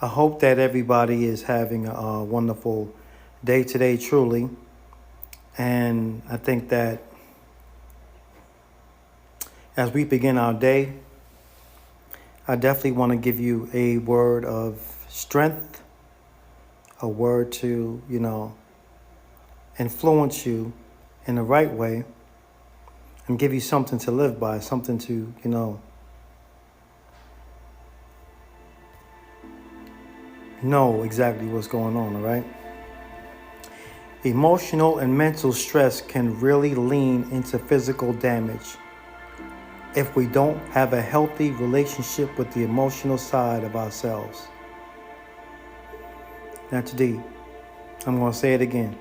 I hope that everybody is having a wonderful day today, truly. And I think that as we begin our day, I definitely want to give you a word of strength, a word to, influence you in the right way and give you something to live by, something to, know exactly what's going on, all right? Emotional and mental stress can really lean into physical damage if we don't have a healthy relationship with the emotional side of ourselves. That's deep. I'm going to say it again.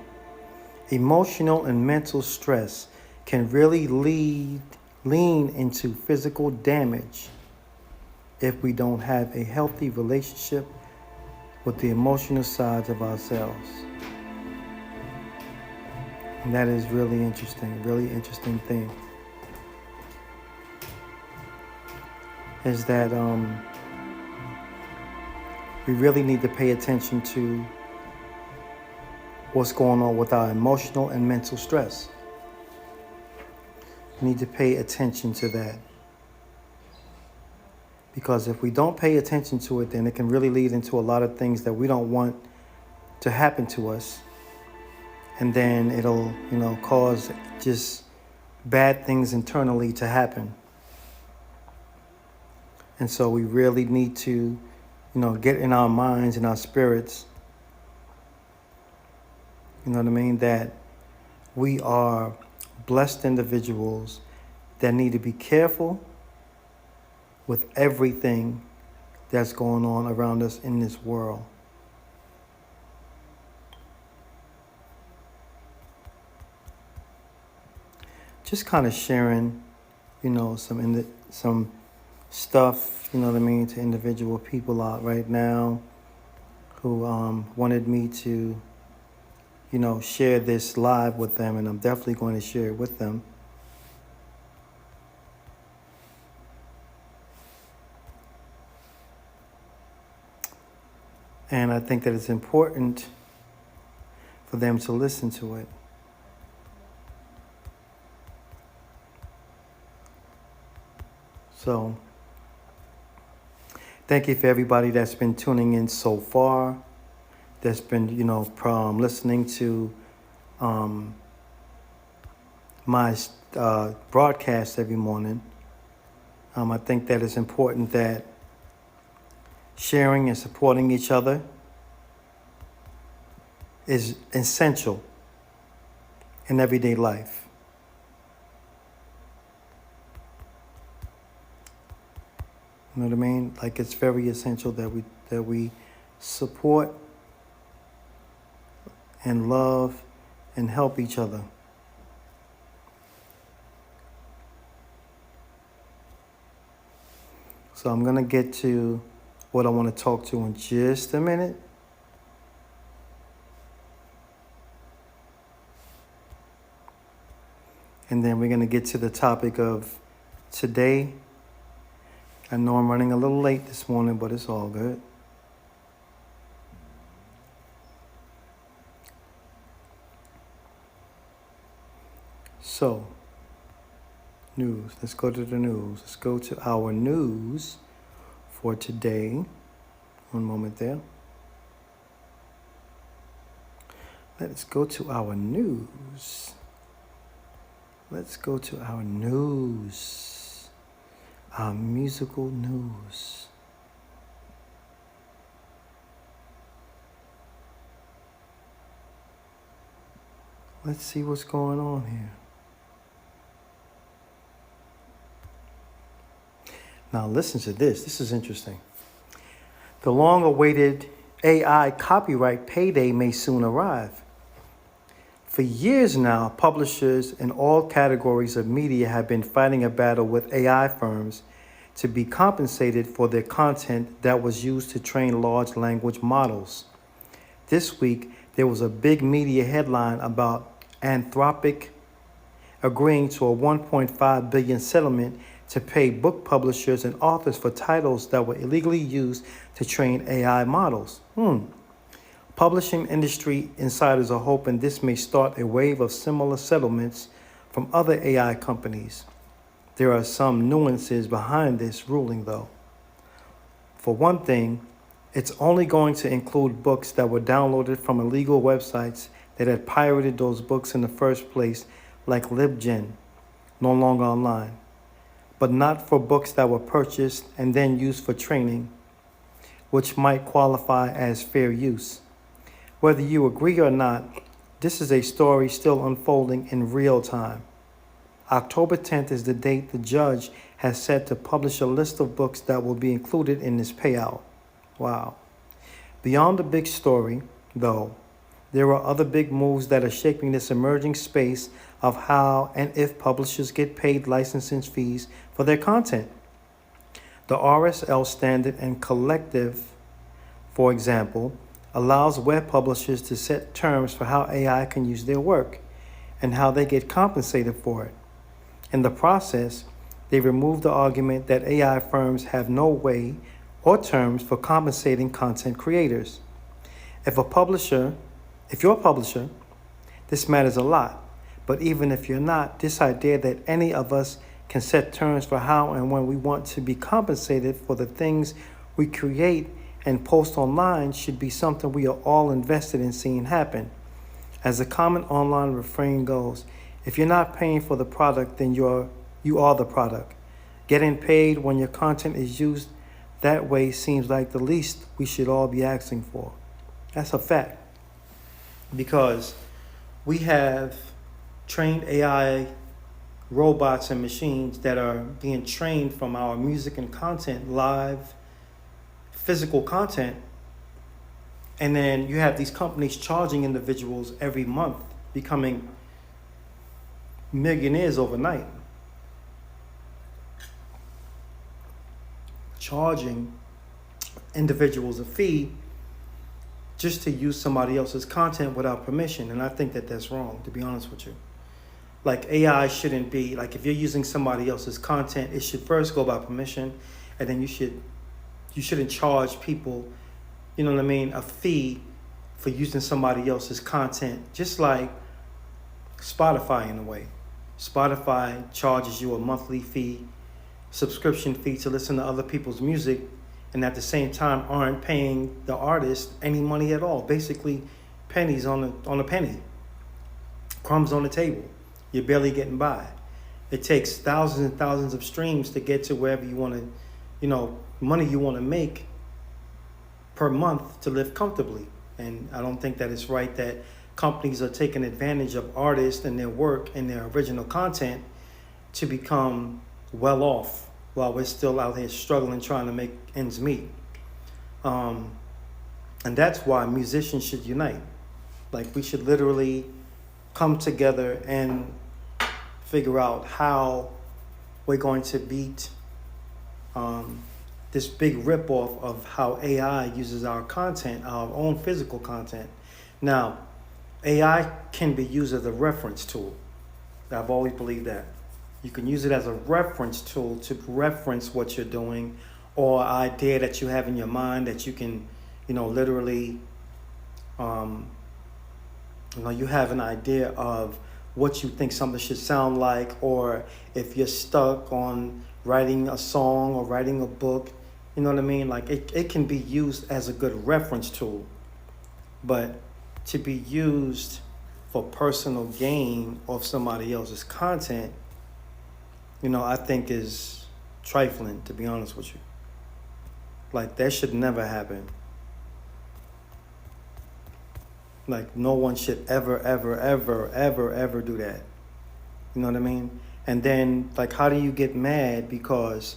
Emotional and mental stress can really lean into physical damage if we don't have a healthy relationship with the emotional sides of ourselves. And that is really interesting thing. Is that we really need to pay attention to what's going on with our emotional and mental stress. We need to pay attention to that. Because if we don't pay attention to it, then it can really lead into a lot of things that we don't want to happen to us. And then it'll, cause just bad things internally to happen. And so we really need to, get in our minds and our spirits, that we are blessed individuals that need to be careful with everything that's going on around us in this world. Just kind of sharing, some stuff, to individual people out right now who wanted me to, share this live with them, and I'm definitely going to share it with them. And I think that it's important for them to listen to it. So, thank you for everybody that's been tuning in so far, that's been, listening to my broadcast every morning. I think that it's important that sharing and supporting each other is essential in everyday life. You know what I mean? Like, it's very essential that we support and love and help each other. So I'm going to get to what I want to talk to in just a minute. And then we're going to get to the topic of today. I know I'm running a little late this morning, but it's all good. So, news. Let's go to the news. Let's go to our news for today. One moment there. Let's go to our news. Let's go to our news. Our musical news. Let's see what's going on here. Now listen to this. This is interesting. The long-awaited AI copyright payday may soon arrive. For years now, publishers in all categories of media have been fighting a battle with AI firms to be compensated for their content that was used to train large language models. This week, there was a big media headline about Anthropic agreeing to a $1.5 billion settlement to pay book publishers and authors for titles that were illegally used to train AI models. Publishing industry insiders are hoping this may start a wave of similar settlements from other AI companies. There are some nuances behind this ruling, though. For one thing, it's only going to include books that were downloaded from illegal websites that had pirated those books in the first place, like LibGen, no longer online, but not for books that were purchased and then used for training, which might qualify as fair use. Whether you agree or not, this is a story still unfolding in real time. October 10th is the date the judge has set to publish a list of books that will be included in this payout. Wow. Beyond the big story, though, there are other big moves that are shaping this emerging space of how and if publishers get paid licensing fees for their content. The RSL Standard and Collective, for example, allows web publishers to set terms for how AI can use their work and how they get compensated for it. In the process, they remove the argument that AI firms have no way or terms for compensating content creators. If you're a publisher, this matters a lot. But even if you're not, this idea that any of us can set terms for how and when we want to be compensated for the things we create and post online should be something we are all invested in seeing happen. As the common online refrain goes, if you're not paying for the product, then you are the product. Getting paid when your content is used that way seems like the least we should all be asking for. That's a fact. Because we have trained AI robots and machines that are being trained from our music and content, live, physical content. And then you have these companies charging individuals every month, becoming millionaires overnight. Charging individuals a fee just to use somebody else's content without permission. And I think that that's wrong, to be honest with you. Like, AI shouldn't be, like, if you're using somebody else's content, it should first go by permission, and then you shouldn't charge people, you know what I mean, a fee for using somebody else's content, just like Spotify in a way. Spotify charges you a monthly fee, subscription fee to listen to other people's music, and at the same time aren't paying the artist any money at all. Basically, pennies on a penny, crumbs on the table. You're barely getting by. It takes thousands and thousands of streams to get to wherever you want to, money you want to make per month to live comfortably. And I don't think that it's right that companies are taking advantage of artists and their work and their original content to become well off while we're still out here struggling, trying to make ends meet. And that's why musicians should unite. Like, we should literally come together and figure out how we're going to beat this big ripoff of how AI uses our content, our own physical content. Now, AI can be used as a reference tool. I've always believed that. You can use it as a reference tool to reference what you're doing or idea that you have in your mind that you can, literally, you have an idea of what you think something should sound like, or if you're stuck on writing a song or writing a book, you know what I mean? Like, it can be used as a good reference tool, but to be used for personal gain of somebody else's content, I think is trifling, to be honest with you. Like, that should never happen. Like, no one should ever, ever, ever, ever, ever do that. You know what I mean? And then, like, how do you get mad because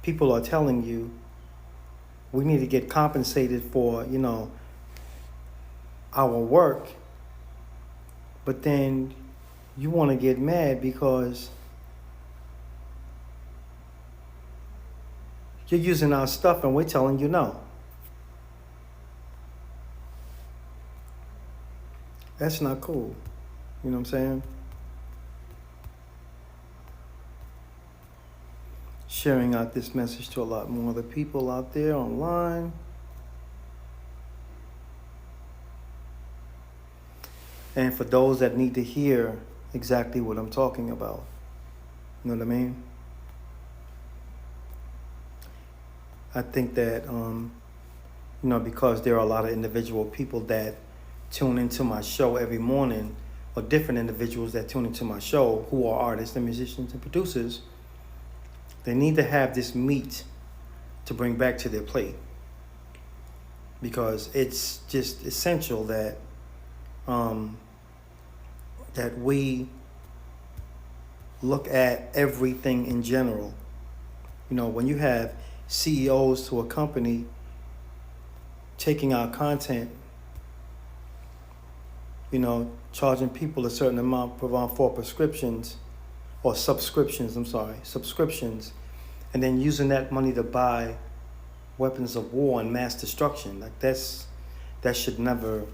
people are telling you we need to get compensated for, our work, but then you want to get mad because you're using our stuff and we're telling you no. That's not cool. You know what I'm saying? sharing out this message to a lot more other people out there online. And for those that need to hear exactly what I'm talking about. You know what I mean? I think that, because there are a lot of individual people that tune into my show every morning, or different individuals that tune into my show who are artists and musicians and producers, they need to have this meat to bring back to their plate. Because it's just essential that that we look at everything in general. When you have CEOs to a company taking our content, charging people a certain amount for prescriptions or subscriptions, and then using that money to buy weapons of war and mass destruction. Like that should never,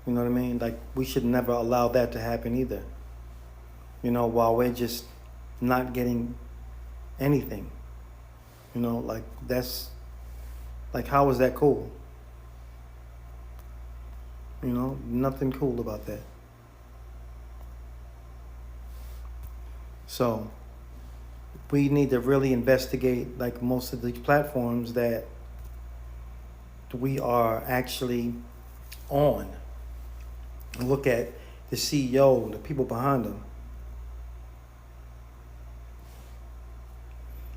you know what I mean? Like we should never allow that to happen either. While we're just not getting anything. That's like, how is that cool? Nothing cool about that. So we need to really investigate, like most of these platforms that we are actually on, and look at the CEO, the people behind them,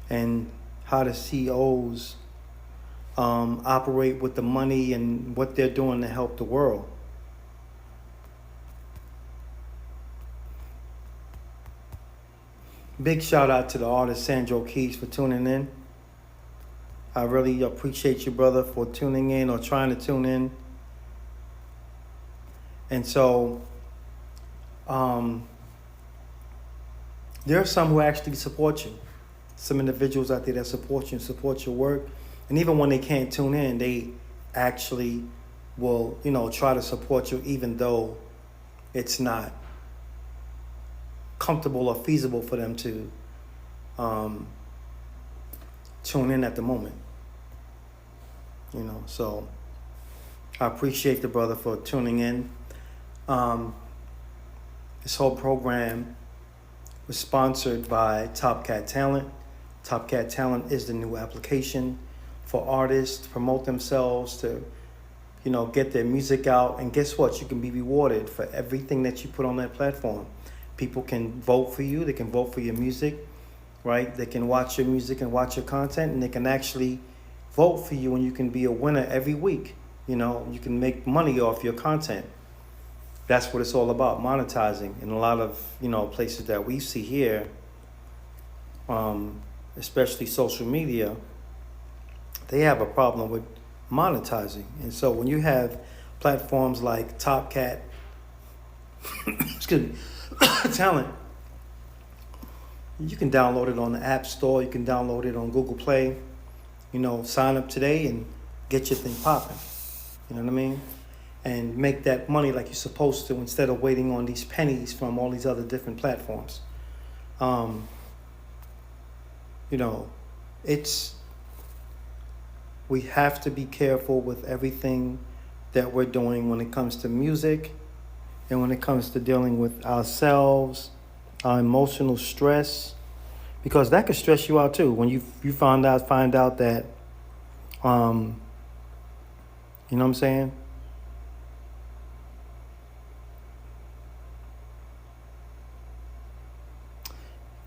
and how the CEOs operate with the money and what they're doing to help the world. Big shout out to the artist Sandro Keys for tuning in. I really appreciate you, brother, for tuning in or trying to tune in. And so there are some who actually support you. Some individuals out there that support you and support your work. And even when they can't tune in, they actually will, try to support you even though it's not comfortable or feasible for them to tune in at the moment. So I appreciate the brother for tuning in. This whole program was sponsored by Top Cat Talent. Top Cat Talent is the new application for artists to promote themselves, to get their music out. And guess what? You can be rewarded for everything that you put on that platform. People can vote for you. They can vote for your music, right? They can watch your music and watch your content, and they can actually vote for you, and you can be a winner every week. You can make money off your content. That's what it's all about, monetizing. In a lot of, places that we see here, especially social media, they have a problem with monetizing. And so when you have platforms like Top Cat, Talent, you can download it on the App Store. You can download it on Google Play. Sign up today and get your thing popping. You know what I mean? And make that money like you're supposed to, instead of waiting on these pennies from all these other different platforms. We have to be careful with everything that we're doing when it comes to music and when it comes to dealing with ourselves, our emotional stress, because that could stress you out too. When you find out that, you know what I'm saying?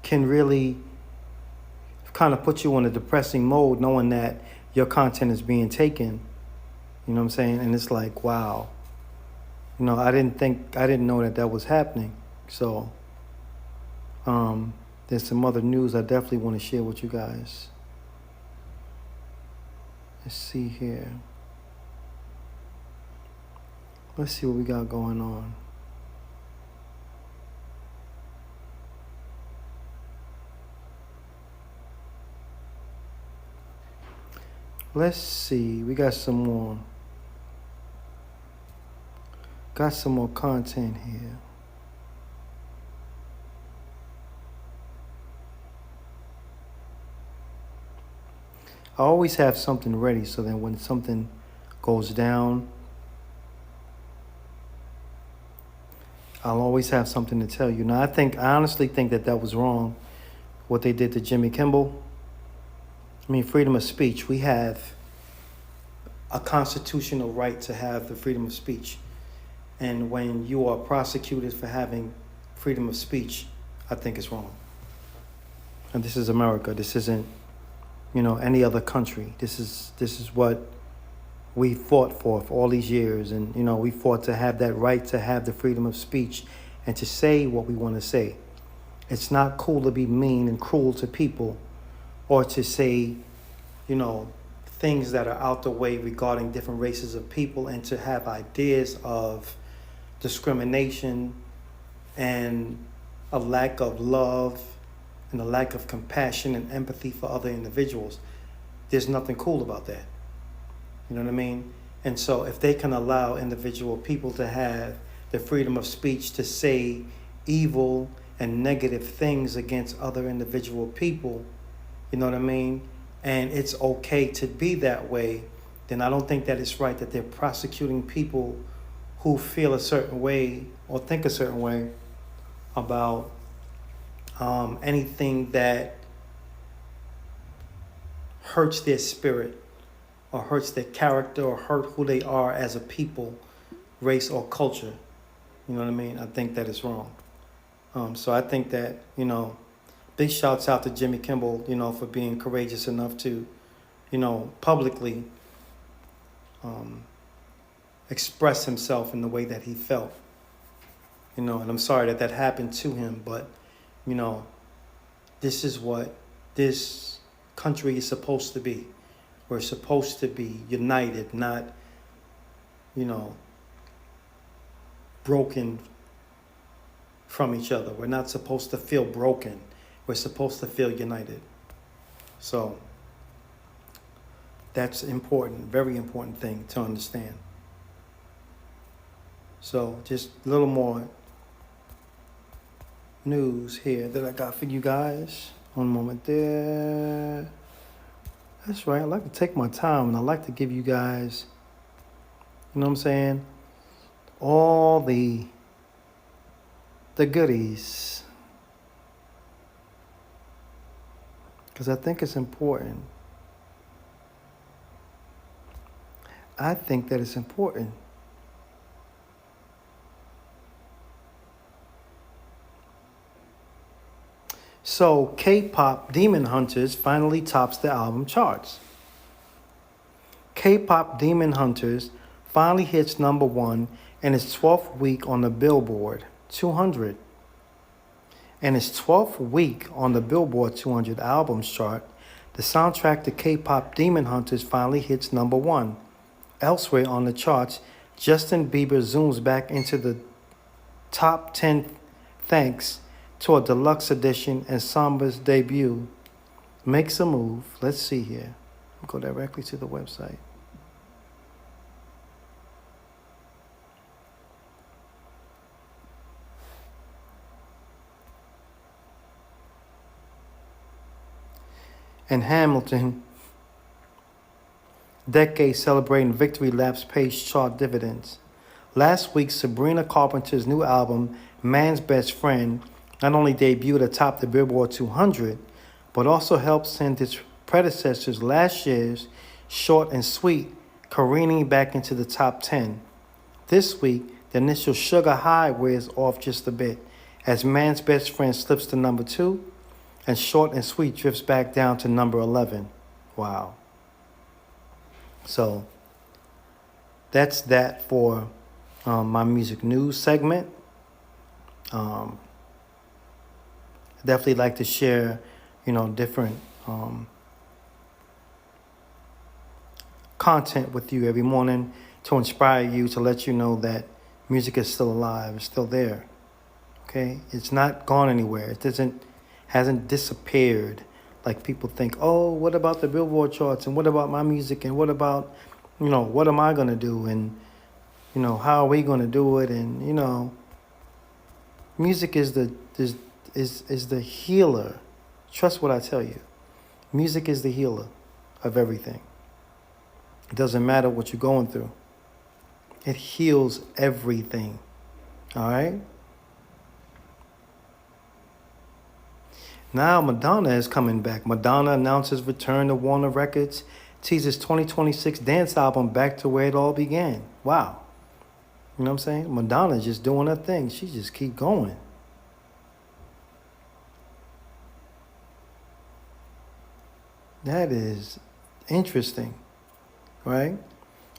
Can really kind of put you in a depressing mode, knowing that your content is being taken. You know what I'm saying? And it's like, wow. I didn't know that was happening. So there's some other news I definitely want to share with you guys. Let's see here. Let's see what we got going on. Let's see. We got some more. Got some more content here. I always have something ready so that when something goes down, I'll always have something to tell you. Now, I honestly think that was wrong, what they did to Jimmy Kimmel. I mean, freedom of speech. We have a constitutional right to have the freedom of speech. And when you are prosecuted for having freedom of speech, I think it's wrong. And this is America. This isn't, any other country. This is what we fought for all these years. And, we fought to have that right to have the freedom of speech and to say what we want to say. It's not cool to be mean and cruel to people or to say, things that are out the way regarding different races of people, and to have ideas of discrimination and a lack of love and a lack of compassion and empathy for other individuals. There's nothing cool about that. You know what I mean? And so if they can allow individual people to have the freedom of speech to say evil and negative things against other individual people, you know what I mean? And it's okay to be that way, then I don't think that it's right that they're prosecuting people who feel a certain way or think a certain way about anything that hurts their spirit or hurts their character or hurt who they are as a people, race, or culture. You know what I mean? I think that is wrong. So I think that, big shouts out to Jimmy Kimmel, for being courageous enough to, publicly express himself in the way that he felt. And I'm sorry that happened to him, but, this is what this country is supposed to be. We're supposed to be united, not, broken from each other. We're not supposed to feel broken. We're supposed to feel united. So that's important, very important thing to understand. So just a little more news here that I got for you guys. One moment there. That's right. I like to take my time and I like to give you guys, you know what I'm saying, all the goodies. Because I think it's important. I think that it's important. So K-pop Demon Hunters finally tops the album charts. K-pop Demon Hunters finally hits #1 in its 12th week on the Billboard 200. In its 12th week on the Billboard 200 albums chart, the soundtrack to K-pop Demon Hunters finally hits #1. Elsewhere on the charts, Justin Bieber zooms back into the top 10 thanks to a deluxe edition, and Samba's debut makes a move. Let's see here. I'll go directly to the website. And Hamilton, decade celebrating victory laps pays chart dividends. Last week, Sabrina Carpenter's new album, Man's Best Friend, not only debuted atop the Billboard 200, but also helped send its predecessors last year's Short and Sweet careening back into the top 10. This week, the initial sugar high wears off just a bit, as Man's Best Friend slips to #2, and Short and Sweet drifts back down to #11. Wow. So that's that for my music news segment. I definitely like to share, different content with you every morning to inspire you, to let you know that music is still alive, it's still there. Okay, it's not gone anywhere. It hasn't disappeared like people think. Oh, what about the Billboard charts, and what about my music, and what about, what am I gonna do, and how are we gonna do it, and music is the healer. Trust what I tell you. Music is the healer. of everything. It doesn't matter what you're going through. It heals everything. All right? Now Madonna is coming back. Madonna announces return to Warner Records, teases 2026 dance album Back to Where It All Began. Wow. You know what I'm saying? Madonna's just doing her thing. She just keep going. That is interesting, right?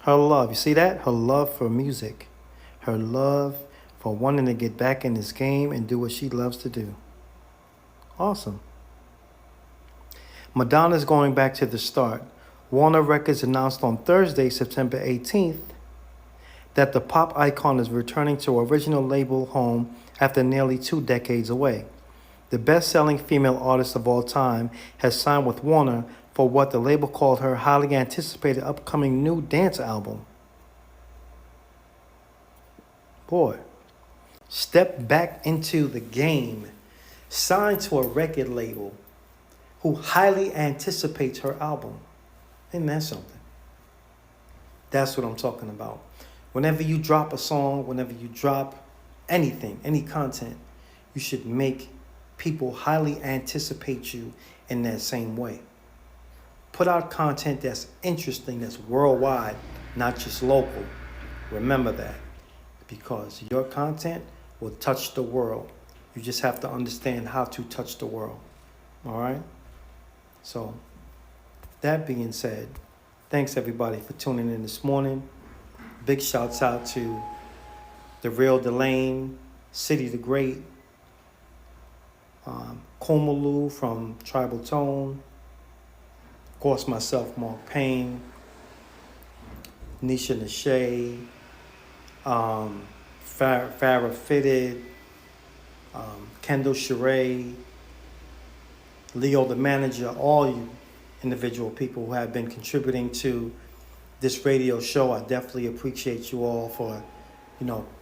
Her love. You see that? Her love for music. Her love for wanting to get back in this game and do what she loves to do. Awesome. Madonna's going back to the start. Warner Records announced on Thursday, September 18th, that the pop icon is returning to her original label home after nearly 2 decades away. The best-selling female artist of all time has signed with Warner for what the label called her highly anticipated upcoming new dance album. Boy, step back into the game, signed to a record label who highly anticipates her album. Isn't that something? That's what I'm talking about. Whenever you drop a song, whenever you drop anything, any content, you should make people highly anticipate you in that same way. Put out content that's interesting, that's worldwide, not just local. Remember that, because your content will touch the world. You just have to understand how to touch the world. All right? So, that being said, thanks everybody for tuning in this morning. Big shouts out to The Real Delane, City the Great, Komalu from Tribal Tone, of course myself, Mark Payne, Nisha Nashay, Farrah Fitted, Kendall Sheree, Leo the Manager, all you individual people who have been contributing to this radio show. I definitely appreciate you all for,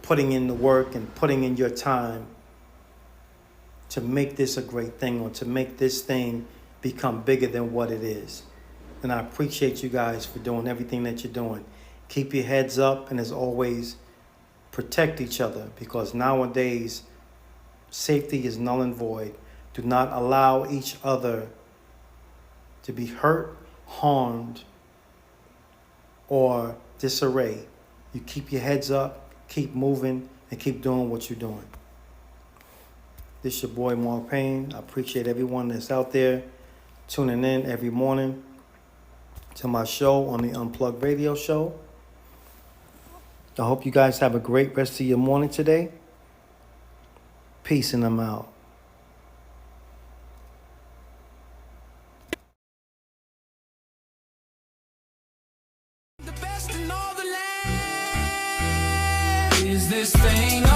putting in the work and putting in your time to make this a great thing, or to make this thing become bigger than what it is. And I appreciate you guys for doing everything that you're doing. Keep your heads up, and as always, protect each other, because nowadays safety is null and void. Do not allow each other to be hurt, harmed, or disarray. You keep your heads up, keep moving, and keep doing what you're doing. This is your boy Mark Payne. I appreciate everyone that's out there tuning in every morning to my show on the Unplugged Radio Show. I hope you guys have a great rest of your morning today. Peace, and I'm out. The best in all the land is this thing